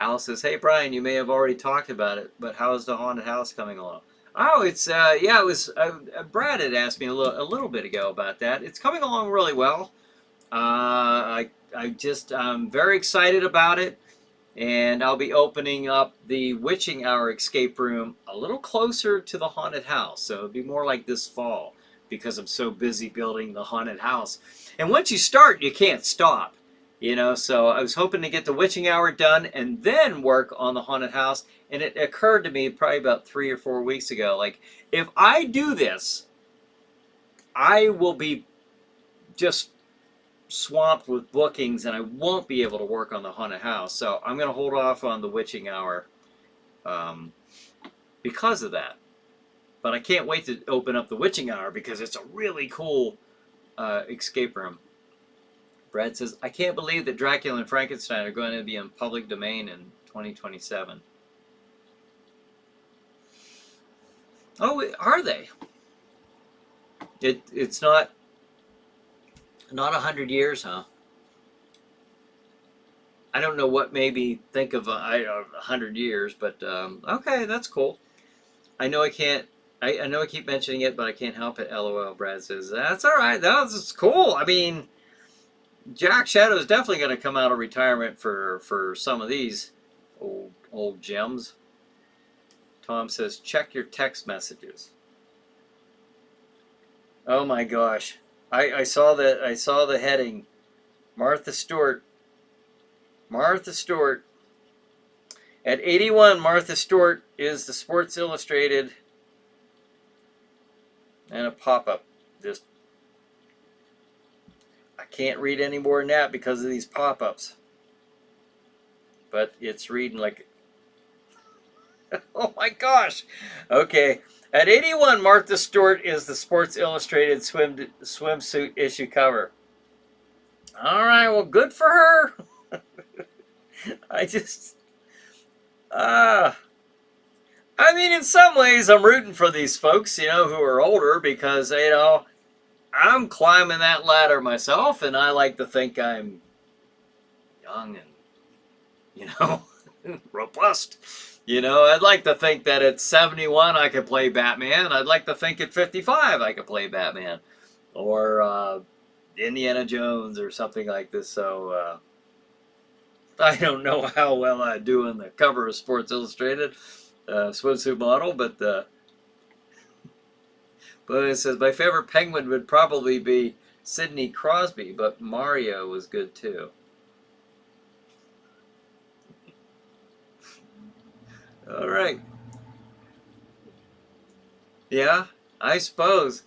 Al says, hey, Brian, you may have already talked about it, but how's the haunted house coming along? Oh, it's, yeah, it was, Brad had asked me a little bit ago about that. It's coming along really well. I'm very excited about it, and I'll be opening up the Witching Hour escape room a little closer to the haunted house, so it'll be more like this fall, because I'm so busy building the haunted house. And once you start, you can't stop. You know, so I was hoping to get the Witching Hour done and then work on the haunted house. And it occurred to me probably about 3 or 4 weeks ago, like, if I do this, I will be just swamped with bookings and I won't be able to work on the haunted house. So I'm going to hold off on the Witching Hour because of that. But I can't wait to open up the Witching Hour because it's a really cool escape room. Brad says, I can't believe that Dracula and Frankenstein are going to be in public domain in 2027. Oh, are they? It's not 100 years, huh? I don't know what made me think of 100 years, but okay, that's cool. I know I can't. I know I keep mentioning it, but I can't help it. LOL. Brad says, that's all right. That's cool. I mean, Jack Shadow is definitely going to come out of retirement for some of these old gems. Tom says, check your text messages. Oh my gosh. I saw the heading. Martha Stewart. Martha Stewart. At 81, Martha Stewart is the Sports Illustrated and a pop-up. Just I can't read any more than that because of these pop-ups. But it's reading like... oh my gosh! Okay. At 81, Martha Stewart is the Sports Illustrated swimsuit issue cover. Alright, well, good for her. I mean, in some ways, I'm rooting for these folks, you know, who are older because, you know, I'm climbing that ladder myself, and I like to think I'm young and you know, robust. You know, I'd like to think that at 71 I could play Batman. I'd like to think at 55 I could play Batman. Or Indiana Jones or something like this. So I don't know how well I do on the cover of Sports Illustrated swimsuit model, but it says my favorite Penguin would probably be Sidney Crosby, but Mario was good too. All right. Yeah, I suppose.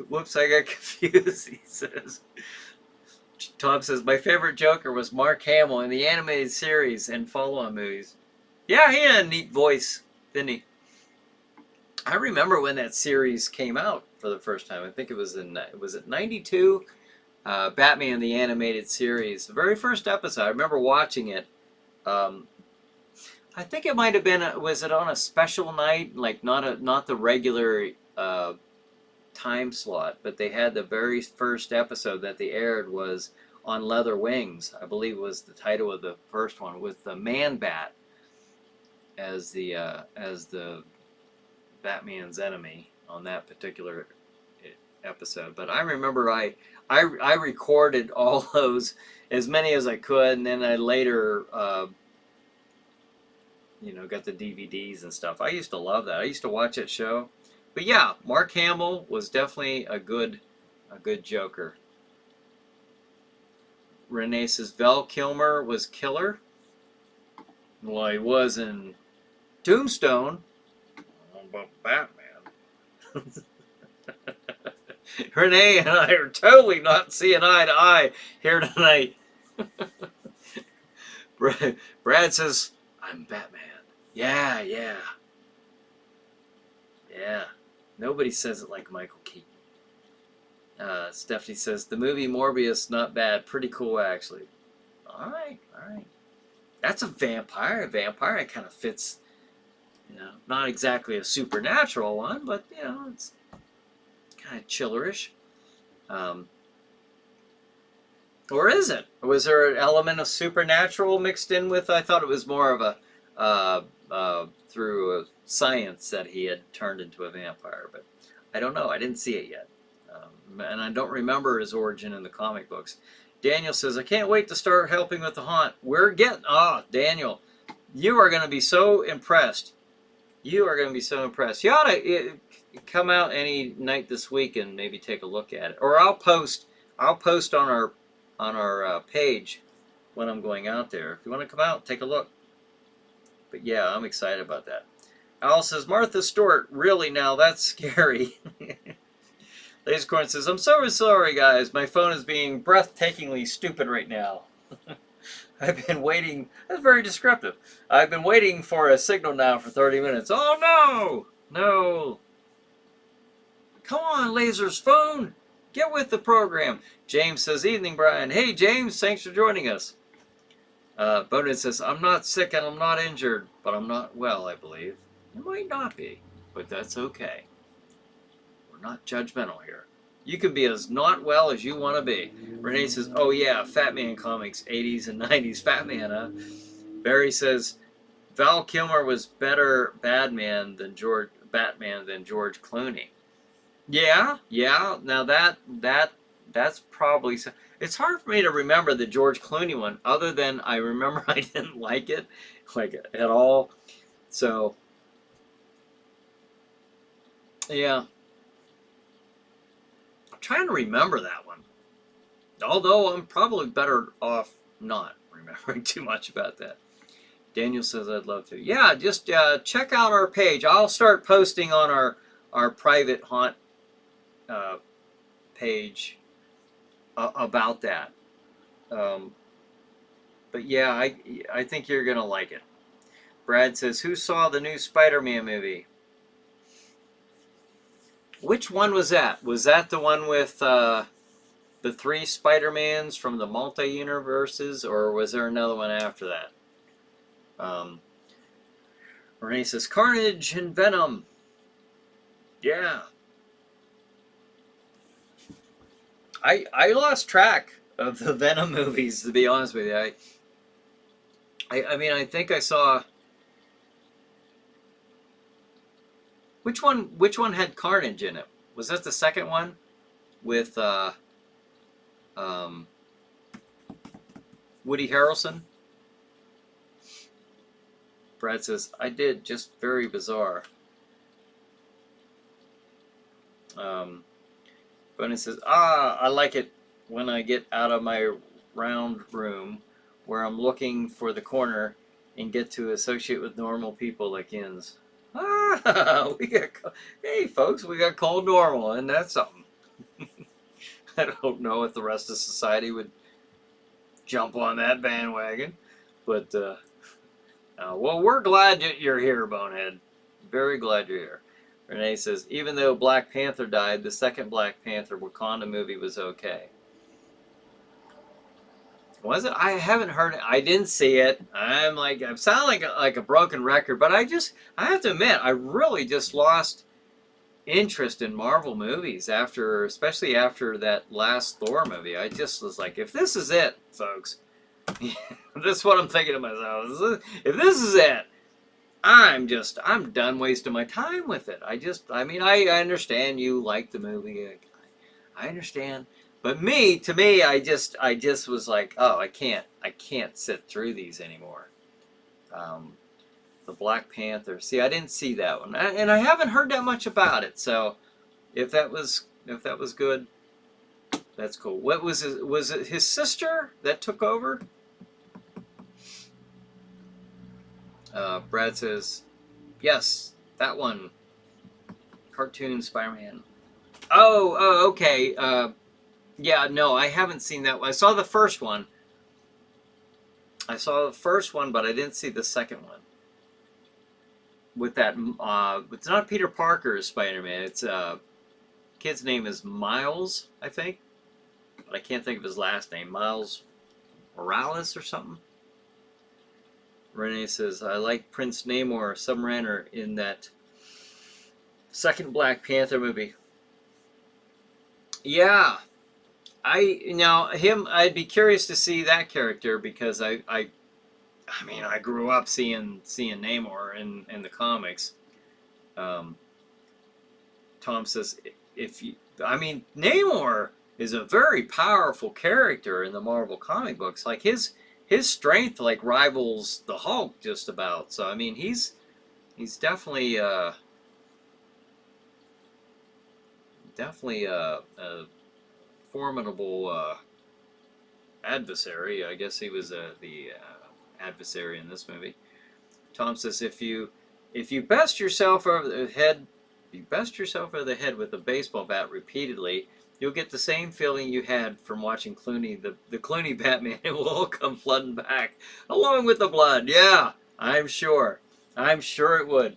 Whoops, I got confused, he says. Tom says, my favorite Joker was Mark Hamill in the animated series and follow-on movies. Yeah, he had a neat voice, didn't he? I remember when that series came out for the first time. I think it was it 92? Batman the Animated Series. The very first episode, I remember watching it. I think it might have been, was it on a special night? Like not the regular time slot, but they had the very first episode that they aired was on Leather Wings. I believe was the title of the first one, with the Man-Bat as the Batman's enemy on that particular episode. But I remember I recorded all those, as many as I could, and then I later got the DVDs and stuff. I used to love that. I used to watch that show. But yeah, Mark Hamill was definitely a good Joker. Renee says Val Kilmer was killer. Well, he was in Tombstone. About Batman. Renee and I are totally not seeing eye to eye here tonight. Brad says, I'm Batman. Yeah. Nobody says it like Michael Keaton. Stephanie says, the movie Morbius, not bad. Pretty cool, actually. All right. That's a vampire. A vampire, it kind of fits, not exactly a supernatural one, but, it's kind of chillerish. Or is it? Was there an element of supernatural mixed in with? I thought it was more of a through science that he had turned into a vampire, but I don't know. I didn't see it yet, and I don't remember his origin in the comic books. Daniel says, I can't wait to start helping with the haunt. Daniel, you are going to be so impressed. You are going to be so impressed. You ought to come out any night this week and maybe take a look at it, or I'll post on our page when I'm going out there. If you want to come out, take a look. But yeah, I'm excited about that. Al says, Martha Stewart, really now? That's scary. Lasercorn says, I'm so sorry, guys. My phone is being breathtakingly stupid right now. I've been waiting. That's very descriptive. I've been waiting for a signal now for 30 minutes. Oh, no. Come on, Laser's phone. Get with the program. James says, evening, Brian. Hey, James, thanks for joining us. Bowden says, I'm not sick and I'm not injured, but I'm not well, I believe. You might not be, but that's okay. We're not judgmental here. You can be as not well as you want to be. Renee says, oh yeah, Fat Man comics, 80s and 90s Fat Man, huh? Barry says, Val Kilmer was better Batman than George Clooney. Yeah. Now that's probably... It's hard for me to remember the George Clooney one, other than I remember I didn't like it, at all. So, yeah. I'm trying to remember that one. Although I'm probably better off not remembering too much about that. Daniel says I'd love to. Yeah, just check out our page. I'll start posting on our private haunt page about that. But yeah, I think you're going to like it. Brad says, who saw the new Spider-Man movie? Which one was that? Was that the one with the three Spider-Mans from the multi-universes, or was there another one after that? Renee says, Carnage and Venom. Yeah. I lost track of the Venom movies, to be honest with you. I mean, I think I saw... Which one had Carnage in it? Was that the second one? With um, Woody Harrelson? Brad says, I did, just very bizarre. Bunny says, I like it when I get out of my round room where I'm looking for the corner and get to associate with normal people like Inns. Hey folks, we got called normal, and that's something. I don't know if the rest of society would jump on that bandwagon, but well, we're glad that you're here, Bonehead. Very glad you're here. Renee says, even though Black Panther died, the second Black Panther Wakanda movie was okay. Was it? I haven't heard it. I didn't see it. I'm sounding like a broken record, but I have to admit, I really just lost interest in Marvel movies especially after that last Thor movie. I just was like, if this is it, folks, this is what I'm thinking to myself. If this is it, I'm done wasting my time with it. I understand you like the movie. I understand. But to me, I just was like, oh, I can't sit through these anymore. The Black Panther. See, I didn't see that one, and I haven't heard that much about it. So, if that was good, that's cool. What was it his sister that took over? Brad says, yes, that one. Cartoon Spider-Man. Oh, okay. Yeah, no, I haven't seen that one. I saw the first one. But I didn't see the second one. With that, it's not Peter Parker's Spider-Man. It's kid's name is Miles, I think, but I can't think of his last name. Miles Morales or something. Renee says, I like Prince Namor, Submariner, in that second Black Panther movie. Yeah. I'd be curious to see that character because I grew up seeing Namor in the comics. Tom says, Namor is a very powerful character in the Marvel comic books. Like his strength rivals the Hulk just about. So I mean he's definitely a formidable adversary. I guess he was the adversary in this movie. Tom says, if you best yourself over the head with a baseball bat repeatedly, you'll get the same feeling you had from watching Clooney, the Clooney Batman. It will all come flooding back, along with the blood. Yeah, I'm sure it would.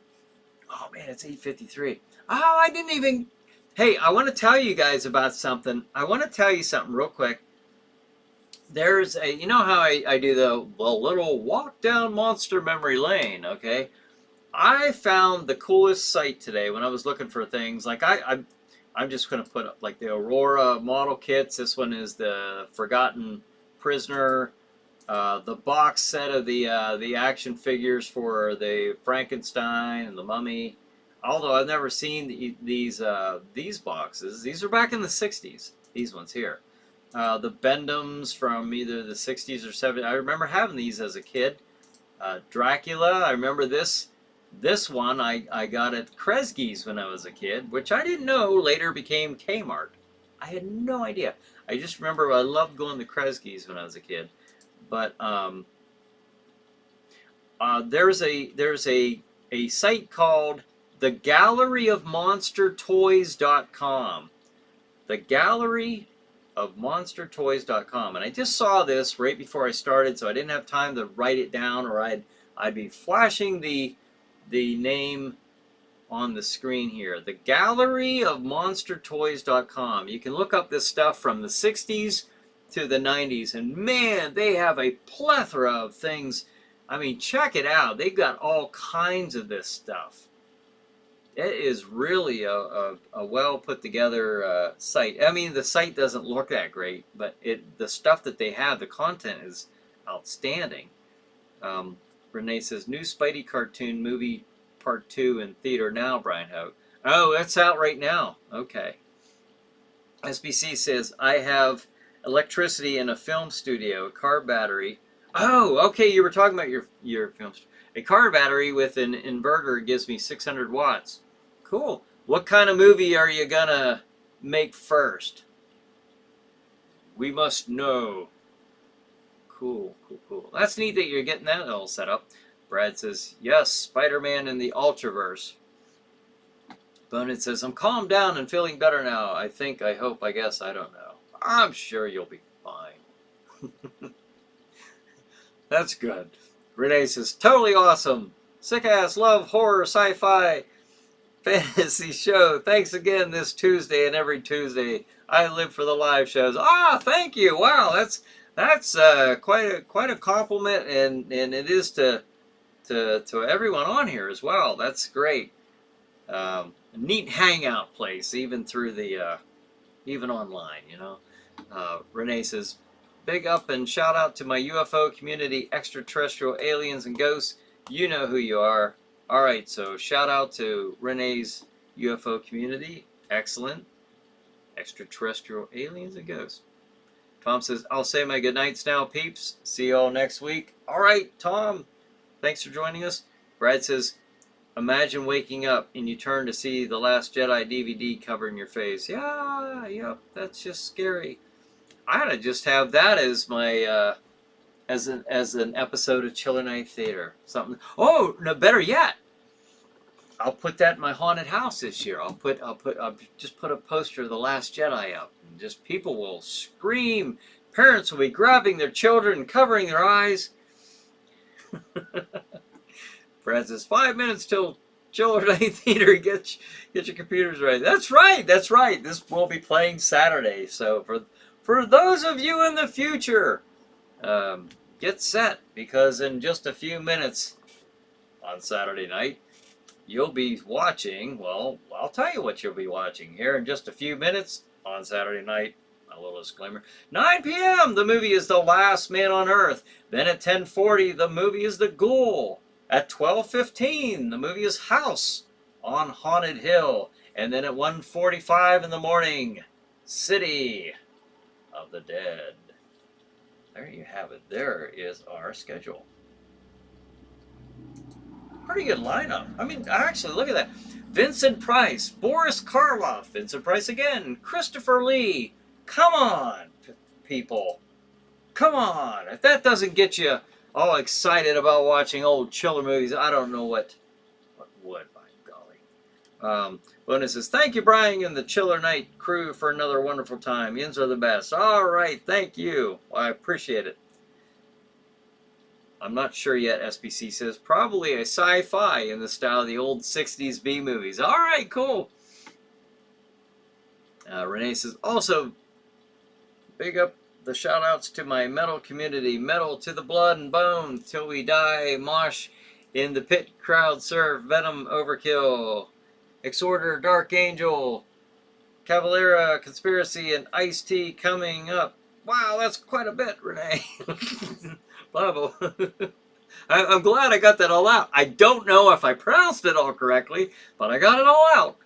Oh man, it's 8:53. Oh, I didn't even... Hey, I want to tell you guys about something. I want to tell you something real quick. There's you know how I do the little walk down Monster Memory Lane, okay? I found the coolest site today when I was looking for things. Like I'm just going to put up like the Aurora model kits. This one is the Forgotten Prisoner. The box set of the action figures for the Frankenstein and the Mummy. Although I've never seen these boxes. These are back in the 60s. These ones here. The Bendhams from either the 60s or 70s. I remember having these as a kid. Dracula. I remember this one I got at Kresge's when I was a kid, which I didn't know later became Kmart. I had no idea. I just remember I loved going to Kresge's when I was a kid. But there's a site called the Gallery of MonsterToys.com. The Gallery of MonsterToys.com. And I just saw this right before I started, so I didn't have time to write it down, or I'd be flashing the name on the screen here. The Gallery of MonsterToys.com. You can look up this stuff from the 60s to the 90s, and man, they have a plethora of things. I mean, check it out. They've got all kinds of this stuff. It is really a well put together site. I mean, the site doesn't look that great, but the stuff that they have, the content is outstanding. Renee says, new Spidey cartoon movie part 2 in theater now, Brian Hope. Oh, that's out right now. Okay. SBC says, I have electricity in a film studio, a car battery. Oh, okay, you were talking about your film studio. A car battery with an inverter gives me 600 watts. Cool. What kind of movie are you gonna make first? We must know. Cool, cool, cool. That's neat that you're getting that all set up. Brad says, yes, Spider-Man in the Ultraverse. Bonin says, I'm calmed down and feeling better now. I think, I hope, I guess, I don't know. I'm sure you'll be fine. That's good. Renee says, totally awesome. Sick-ass, love, horror, sci-fi, fantasy show. Thanks again this Tuesday and every Tuesday. I live for the live shows. Ah, thank you. Wow, that's quite a compliment, and it is to everyone on here as well. That's great. A neat hangout place, even through the even online. You know. Renee says, big up and shout out to my UFO community, extraterrestrial aliens and ghosts. You know who you are. All right, so shout out to Renee's UFO community. Excellent. Extraterrestrial aliens and ghosts. Tom says, I'll say my good nights now, peeps. See you all next week. All right, Tom. Thanks for joining us. Brad says, imagine waking up and you turn to see The Last Jedi DVD covering your face. Yeah, yep, that's just scary. I ought to just have that as my as an episode of ChillerNight Theater. Something. Oh, no, better yet. I'll put that in my haunted house this year. I'll just put a poster of The Last Jedi up, and just people will scream. Parents will be grabbing their children and covering their eyes. Brad says, 5 minutes till ChillerNight Theater. Get your computers ready. That's right. That's right. This will be playing Saturday. So for those of you in the future, get set, because in just a few minutes on Saturday night, you'll be watching, well, I'll tell you what you'll be watching here in just a few minutes on Saturday night. A little disclaimer. 9 p.m., the movie is The Last Man on Earth. Then at 10:40, the movie is The Ghoul. At 12:15, the movie is House on Haunted Hill. And then at 1:45 in the morning, City of the Dead. There you have it. There is our schedule. Pretty good lineup. I mean, actually, look at that. Vincent Price, Boris Karloff, Vincent Price again, Christopher Lee. Come on, people. Come on. If that doesn't get you all excited about watching old Chiller movies, I don't know what would, by golly. Bonus says, thank you, Brian, and the ChillerNight crew for another wonderful time. Yins are the best. All right, thank you. Well, I appreciate it. I'm not sure yet, SBC says. Probably a sci-fi in the style of the old 60s B movies. All right, cool. Renee says, also, big up the shout-outs to my metal community. Metal to the blood and bone till we die. Mosh in the pit, crowd surf, Venom overkill. Exorder, Dark Angel. Cavalera, Conspiracy, and Ice-T coming up. Wow, that's quite a bit, Renee. Bravo. I'm glad I got that all out. I don't know if I pronounced it all correctly, but I got it all out.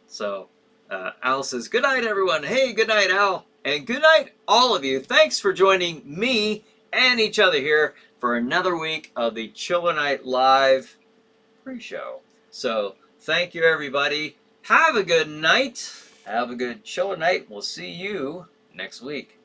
So, Al says, good night, everyone. Hey, good night, Al. And good night, all of you. Thanks for joining me and each other here for another week of the ChillerNight Live pre-show. So, thank you, everybody. Have a good night. Have a good Chiller night. We'll see you next week.